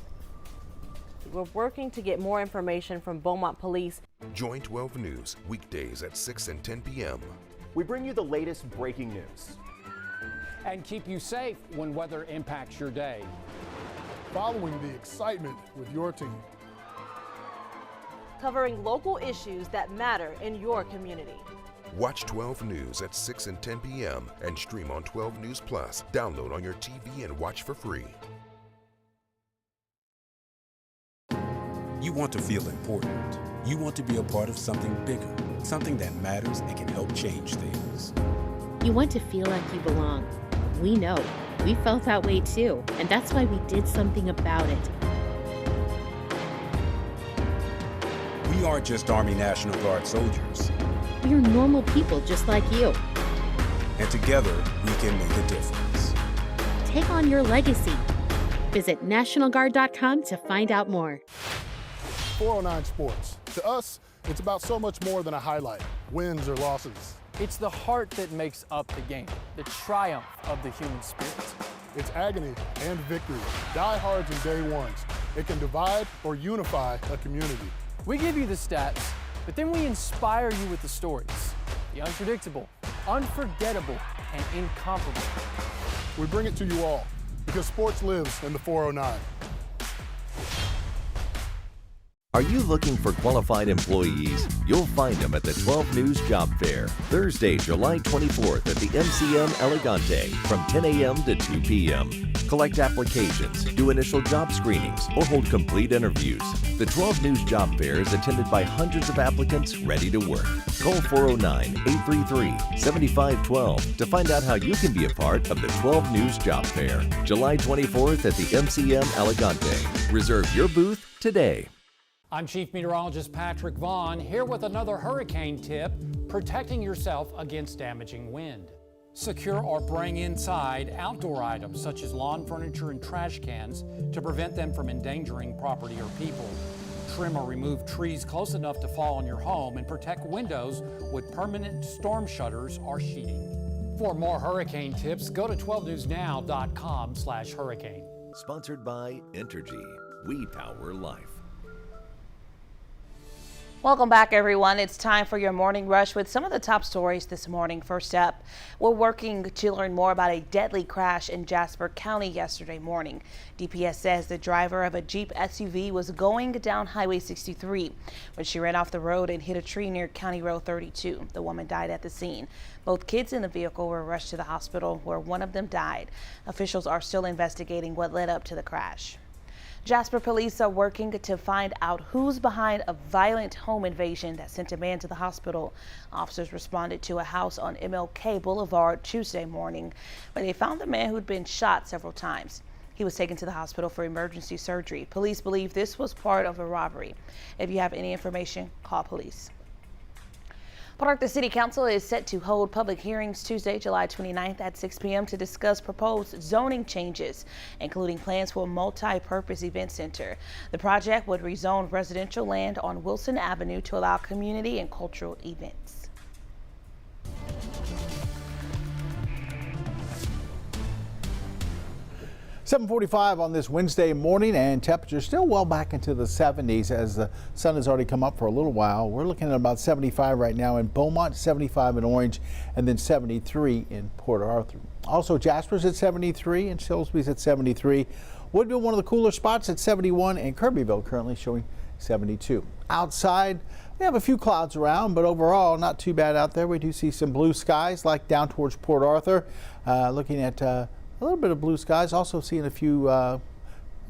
We're working to get more information from Beaumont Police. Join 12 News weekdays at 6 and 10 p.m. We bring you the latest breaking news and keep you safe when weather impacts your day. Following the excitement with your team. Covering local issues that matter in your community. Watch 12 News at 6 and 10 p.m. and stream on 12 News Plus. Download on your TV and watch for free. You want to feel important. You want to be a part of something bigger, something that matters and can help change things. You want to feel like you belong. We know. We felt that way too, and that's why we did something about it. We aren't just Army National Guard soldiers. We are normal people just like you. And together, we can make a difference. Take on your legacy. Visit NationalGuard.com to find out more. 409 Sports. To us, it's about so much more than a highlight, wins or losses. It's the heart that makes up the game, the triumph of the human spirit. It's agony and victory, diehards and day ones. It can divide or unify a community. We give you the stats, but then we inspire you with the stories. The unpredictable, unforgettable, and incomparable. We bring it to you all because sports lives in the 409. Are you looking for qualified employees? You'll find them at the 12 News Job Fair, Thursday, July 24th at the MCM Elegante from 10 a.m. to 2 p.m. Collect applications, do initial job screenings, or hold complete interviews. The 12 News Job Fair is attended by hundreds of applicants ready to work. Call 409-833-7512 to find out how you can be a part of the 12 News Job Fair, July 24th at the MCM Elegante. Reserve your booth today. I'm Chief Meteorologist Patrick Vaughn, here with another hurricane tip, protecting yourself against damaging wind. Secure or bring inside outdoor items such as lawn furniture and trash cans to prevent them from endangering property or people. Trim or remove trees close enough to fall on your home and protect windows with permanent storm shutters or sheeting. For more hurricane tips, go to 12newsnow.com/hurricane. Sponsored by Entergy. We power life. Welcome back, everyone. It's time for your morning rush with some of the top stories this morning. First up, we're working to learn more about a deadly crash in Jasper County yesterday morning. DPS says the driver of a Jeep SUV was going down Highway 63 when she ran off the road and hit a tree near County Road 32. The woman died at the scene. Both kids in the vehicle were rushed to the hospital where one of them died. Officials are still investigating what led up to the crash. Jasper police are working to find out who's behind a violent home invasion that sent a man to the hospital. Officers responded to a house on MLK Boulevard Tuesday morning, where they found the man who'd been shot several times. He was taken to the hospital for emergency surgery. Police believe this was part of a robbery. If you have any information, call police. Port Arthur City Council is set to hold public hearings Tuesday, July 29th at 6 p.m. to discuss proposed zoning changes, including plans for a multi-purpose event center. The project would rezone residential land on Wilson Avenue to allow community and cultural events. 7:45 on this Wednesday morning, and temperatures still well back into the 70s as the sun has already come up for a little while. We're looking at about 75 right now in Beaumont, 75 in Orange, and then 73 in Port Arthur. Also, Jasper's at 73 and Silsbee's at 73. Woodville, one of the cooler spots, at 71, and Kirbyville currently showing 72. Outside, we have a few clouds around, but overall not too bad out there. We do see some blue skies like down towards Port Arthur. Looking at a little bit of blue skies, also seeing a few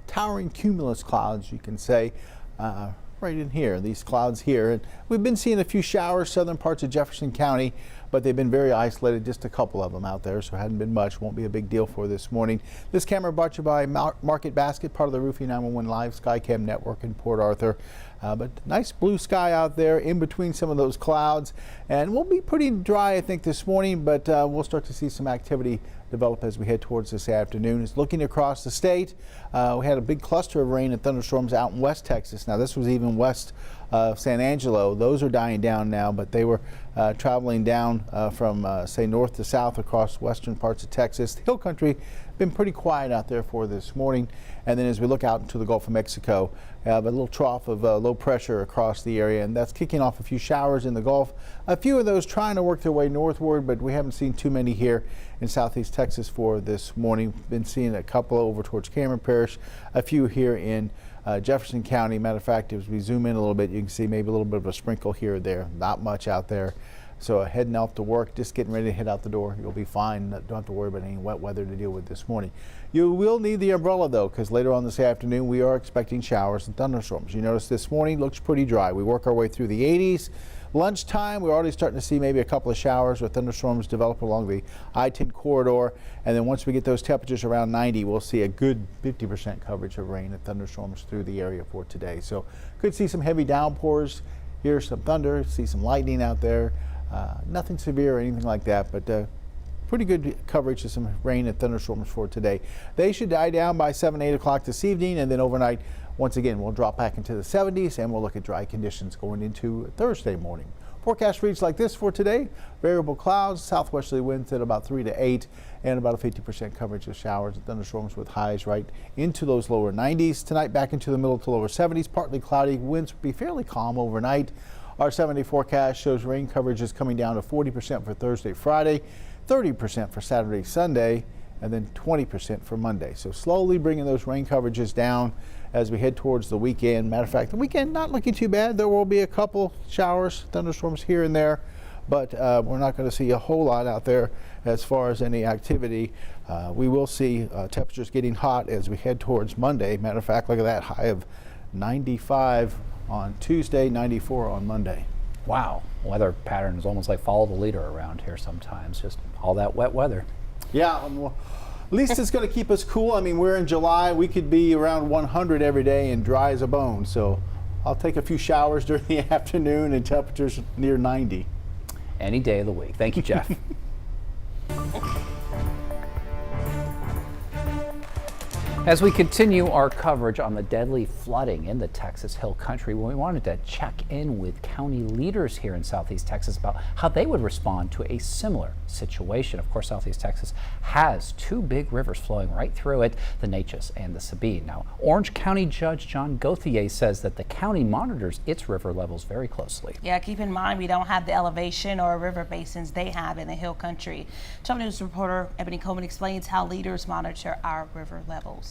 towering cumulus clouds, you can say, right in here, these clouds here. And we've been seeing a few showers southern parts of Jefferson County, but they've been very isolated, just a couple of them out there, so it hadn't been much. Won't be a big deal for this morning. This camera brought to you by Market Basket, part of the Roofing 911 Live Skycam network in Port Arthur. But nice blue sky out there in between some of those clouds, and we'll be pretty dry, I think, this morning, but we'll start to see some activity develop as we head towards this afternoon. It's looking across the state. We had a big cluster of rain and thunderstorms out in West Texas. Now, this was even west of San Angelo. Those are dying down now, but they were traveling down from, say, north to south across western parts of Texas. The hill country been pretty quiet out there for this morning. And then as we look out into the Gulf of Mexico, we have a little trough of low pressure across the area, and that's kicking off a few showers in the Gulf. A few of those trying to work their way northward, but we haven't seen too many here in southeast Texas for this morning. Been seeing a couple over towards Cameron Parish, a few here in Jefferson County. Matter of fact, as we zoom in a little bit, you can see maybe a little bit of a sprinkle here or there. Not much out there. So heading out to work, just getting ready to head out the door. You'll be fine. Don't have to worry about any wet weather to deal with this morning. You will need the umbrella, though, because later on this afternoon, we are expecting showers and thunderstorms. You notice this morning looks pretty dry. We work our way through the 80s. Lunchtime, we're already starting to see maybe a couple of showers or thunderstorms develop along the I-10 corridor. And then once we get those temperatures around 90, we'll see a good 50% coverage of rain and thunderstorms through the area for today. So could see some heavy downpours, hear some thunder, see some lightning out there. Nothing severe or anything like that, but pretty good coverage of some rain and thunderstorms for today. They should die down by 7, 8 o'clock this evening, and then overnight, once again, we'll drop back into the 70s, and we'll look at dry conditions going into Thursday morning. Forecast reads like this for today. Variable clouds, southwesterly winds at about 3 to 8, and about a 50% coverage of showers and thunderstorms with highs right into those lower 90s. Tonight, back into the middle to lower 70s, partly cloudy. Winds will be fairly calm overnight. Our 7-day forecast shows rain coverage is coming down to 40% for Thursday, Friday, 30% for Saturday, Sunday, and then 20% for Monday. So slowly bringing those rain coverages down as we head towards the weekend. Matter of fact, the weekend not looking too bad. There will be a couple showers, thunderstorms here and there, but we're not going to see a whole lot out there as far as any activity. We will see temperatures getting hot as we head towards Monday. Matter of fact, look at that high of 95 on Tuesday, 94 on Monday. Wow, weather pattern is almost like follow the leader around here sometimes, just all that wet weather. Yeah, well, at least it's going to keep us cool. I mean, we're in July. We could be around 100 every day and dry as a bone. So I'll take a few showers during the afternoon and temperatures near 90. Any day of the week. Thank you, Jeff. As we continue our coverage on the deadly flooding in the Texas Hill Country, we wanted to check in with county leaders here in Southeast Texas about how they would respond to a similar situation. Of course, Southeast Texas has two big rivers flowing right through it, the Neches and the Sabine. Now, Orange County Judge John Gauthier says that the county monitors its river levels very closely. Yeah, keep in mind we don't have the elevation or river basins they have in the Hill Country. 12 News reporter Ebony Coleman explains how leaders monitor our river levels.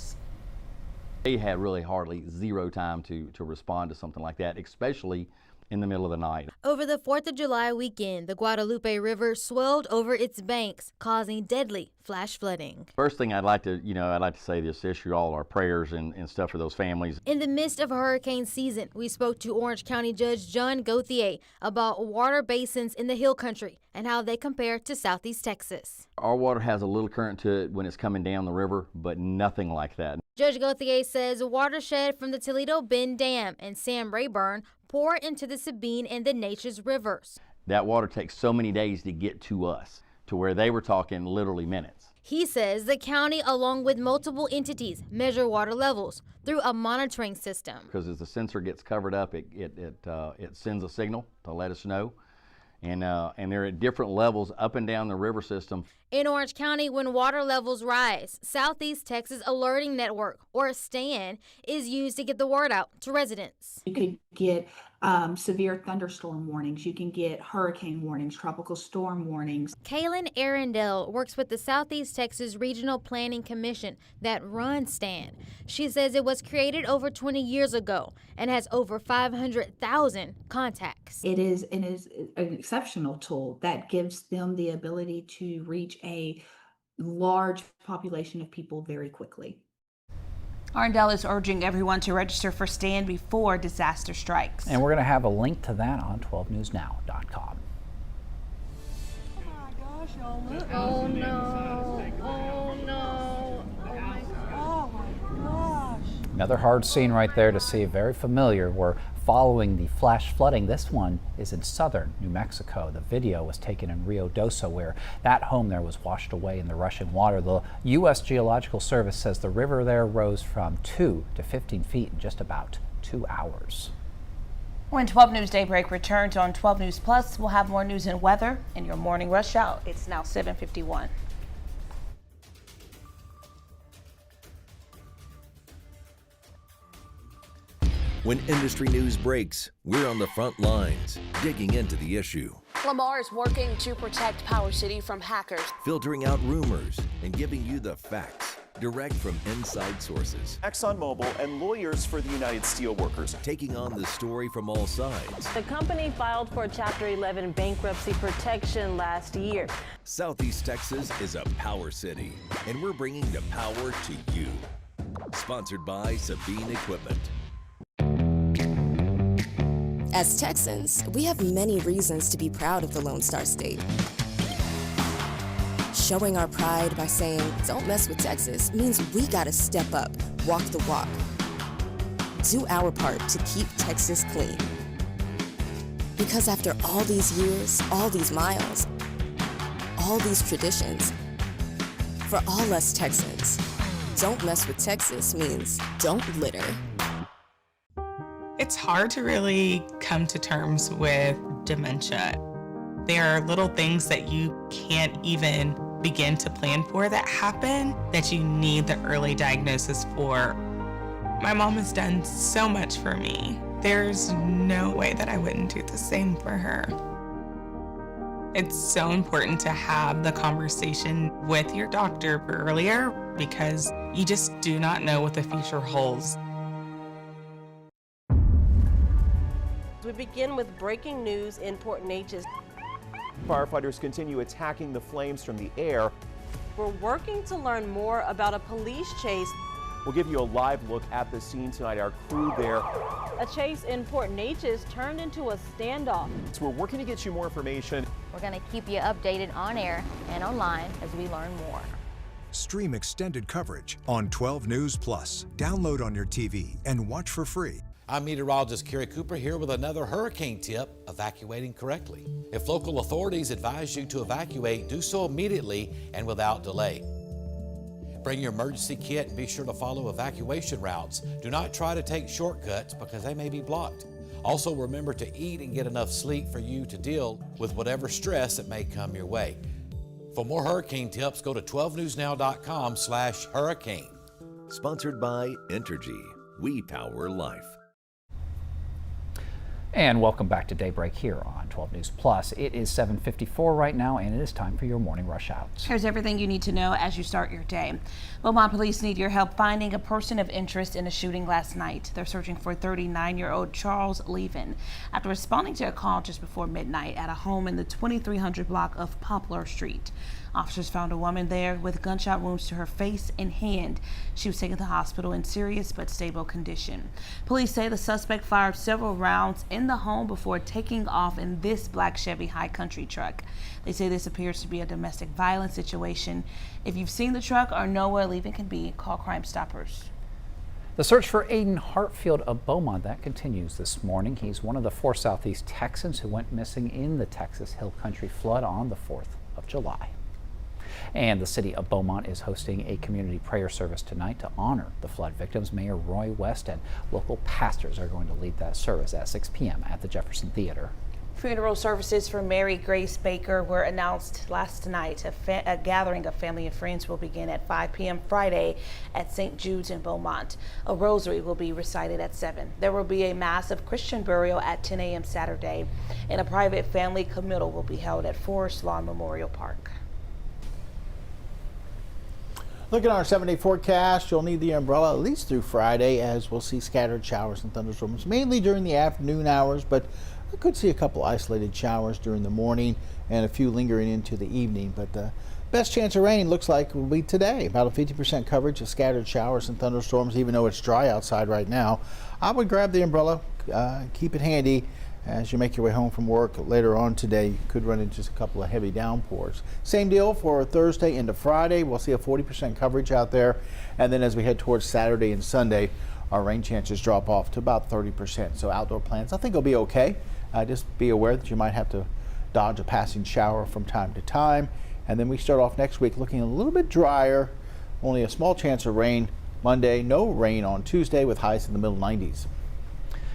They had really hardly zero time to respond to something like that, especially in the middle of the night. Over the 4th of July weekend, the Guadalupe River swelled over its banks, causing deadly flash flooding. First thing I'd like to say this issue all our prayers and stuff for those families. In the midst of hurricane season, we spoke to Orange County Judge John Gauthier about water basins in the Hill Country and how they compare to Southeast Texas. Our water has a little current to it when it's coming down the river, but nothing like that. Judge Gauthier says watershed from the Toledo Bend Dam and Sam Rayburn pour into the Sabine and the Neches rivers. That water takes so many days to get to us, to where they were talking literally minutes. He says the county, along with multiple entities, measure water levels through a monitoring system. Because as the sensor gets covered up, it sends a signal to let us know. And they're at different levels up and down the river system. In Orange County, when water levels rise, Southeast Texas Alerting Network, or STAN, is used to get the word out to residents. You could get severe thunderstorm warnings. You can get hurricane warnings, tropical storm warnings. Kaylin Arundel works with the Southeast Texas Regional Planning Commission that runs STAN. She says it was created over 20 years ago and has over 500,000 contacts. It is an exceptional tool that gives them the ability to reach a large population of people very quickly. Arundel is urging everyone to register for STAN before disaster strikes. And we're going to have a link to that on 12newsnow.com. Oh my gosh, y'all look. Oh no, oh no, Oh my gosh. Another hard scene right there to see, very familiar. We're following the flash flooding. This one is in southern New Mexico. The video was taken in Rio Doso, where that home there was washed away in the rushing water. The U.S. Geological Service says the river there rose from 2 to 15 feet in just about 2 hours. When 12 News Daybreak returns on 12 News Plus, we'll have more news and weather in your morning rush hour. It's now 7:51. When industry news breaks, we're on the front lines, digging into the issue, Lamar is working to protect Power City from hackers, filtering out rumors, and giving you the facts, direct from inside sources. ExxonMobil and lawyers for the United Steelworkers Taking on the story from all sides. The company filed for Chapter 11 bankruptcy protection last year. Southeast Texas is a power city, and we're bringing the power to you. Sponsored by Sabine Equipment. As Texans, we have many reasons to be proud of the Lone Star State. Showing our pride by saying, "Don't mess with Texas," means we gotta step up, walk the walk. Do our part to keep Texas clean. Because after all these years, all these miles, all these traditions, for all us Texans, don't mess with Texas means don't litter. It's hard to really come to terms with dementia. There are little things that you can't even begin to plan for that happen that you need the early diagnosis for. My mom has done so much for me. There's no way that I wouldn't do the same for her. It's so important to have the conversation with your doctor earlier because you just do not know what the future holds. We begin with breaking news in Port Neches. Firefighters continue attacking the flames from the air. We're working to learn more about a police chase. We'll give you a live look at the scene tonight. Our crew there. A chase in Port Neches turned into a standoff. So we're working to get you more information. We're going to keep you updated on air and online as we learn more. Stream extended coverage on 12 News Plus. Download on your TV and watch for free. I'm meteorologist Kerry Cooper here with another hurricane tip, evacuating correctly. If local authorities advise you to evacuate, do so immediately and without delay. Bring your emergency kit and be sure to follow evacuation routes. Do not try to take shortcuts because they may be blocked. Also remember to eat and get enough sleep for you to deal with whatever stress that may come your way. For more hurricane tips, go to 12newsnow.com/hurricane. Sponsored by Entergy. We power life. And welcome back to Daybreak here on 12 News Plus. It is 7:54 right now, and it is time for your morning rush hours. Here's everything you need to know as you start your day. Beaumont police need your help finding a person of interest in a shooting last night. They're searching for 39-year-old Charles Levin after responding to a call just before midnight at a home in the 2300 block of Poplar Street. Officers found a woman there with gunshot wounds to her face and hand. She was taken to the hospital in serious but stable condition. Police say the suspect fired several rounds in the home before taking off in this black Chevy High Country truck. They say this appears to be a domestic violence situation. If you've seen the truck or know where Levin can be, call Crime Stoppers. The search for Aiden Hartfield of Beaumont, that continues this morning. He's one of the 4 Southeast Texans who went missing in the Texas Hill Country flood on the 4th of July. And the city of Beaumont is hosting a community prayer service tonight to honor the flood victims. Mayor Roy West and local pastors are going to lead that service at 6 p.m. at the Jefferson Theater. Funeral services for Mary Grace Baker were announced last night. A gathering of family and friends will begin at 5 p.m. Friday at St. Jude's in Beaumont. A rosary will be recited at 7. There will be a mass of Christian burial at 10 a.m. Saturday, and a private family committal will be held at Forest Lawn Memorial Park. Look at our 7-day forecast. You'll need the umbrella at least through Friday, as we'll see scattered showers and thunderstorms, mainly during the afternoon hours, but we could see a couple isolated showers during the morning and a few lingering into the evening. But the best chance of rain looks like will be today. About a 50% coverage of scattered showers and thunderstorms, even though it's dry outside right now. I would grab the umbrella, keep it handy as you make your way home from work later on today. You could run into just a couple of heavy downpours. Same deal for Thursday into Friday. We'll see a 40% coverage out there. And then as we head towards Saturday and Sunday, our rain chances drop off to about 30%. So outdoor plans, I think, will be okay. Just be aware that you might have to dodge a passing shower from time to time. And then we start off next week looking a little bit drier. Only a small chance of rain Monday. No rain on Tuesday with highs in the middle 90s.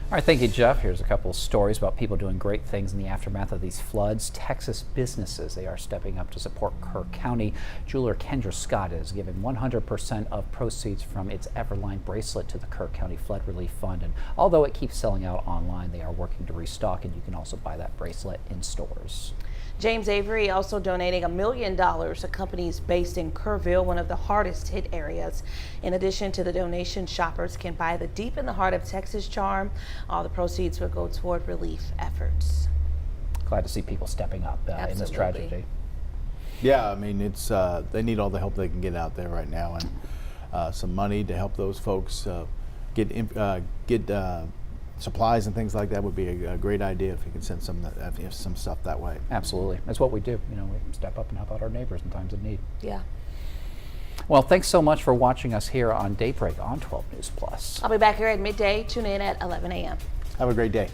All right, thank you, Jeff. Here's a couple of stories about people doing great things in the aftermath of these floods. Texas businesses, they are stepping up to support Kerr County. Jeweler Kendra Scott is giving 100% of proceeds from its Everline bracelet to the Kerr County Flood Relief Fund. And although it keeps selling out online, they are working to restock, and you can also buy that bracelet in stores. James Avery also donating $1 million to companies based in Kerrville, one of the hardest hit areas. In addition to the donation, shoppers can buy the Deep in the Heart of Texas charm. All the proceeds will go toward relief efforts. Glad to see people stepping up in this tragedy. Yeah, I mean, it's they need all the help they can get out there right now, and some money to help those folks get supplies and things like that would be a great idea if you can send some stuff that way. Absolutely. That's what we do. You know, we step up and help out our neighbors in times of need. Yeah. Well, thanks so much for watching us here on Daybreak on 12 News Plus. I'll be back here at midday. Tune in at 11 a.m. Have a great day.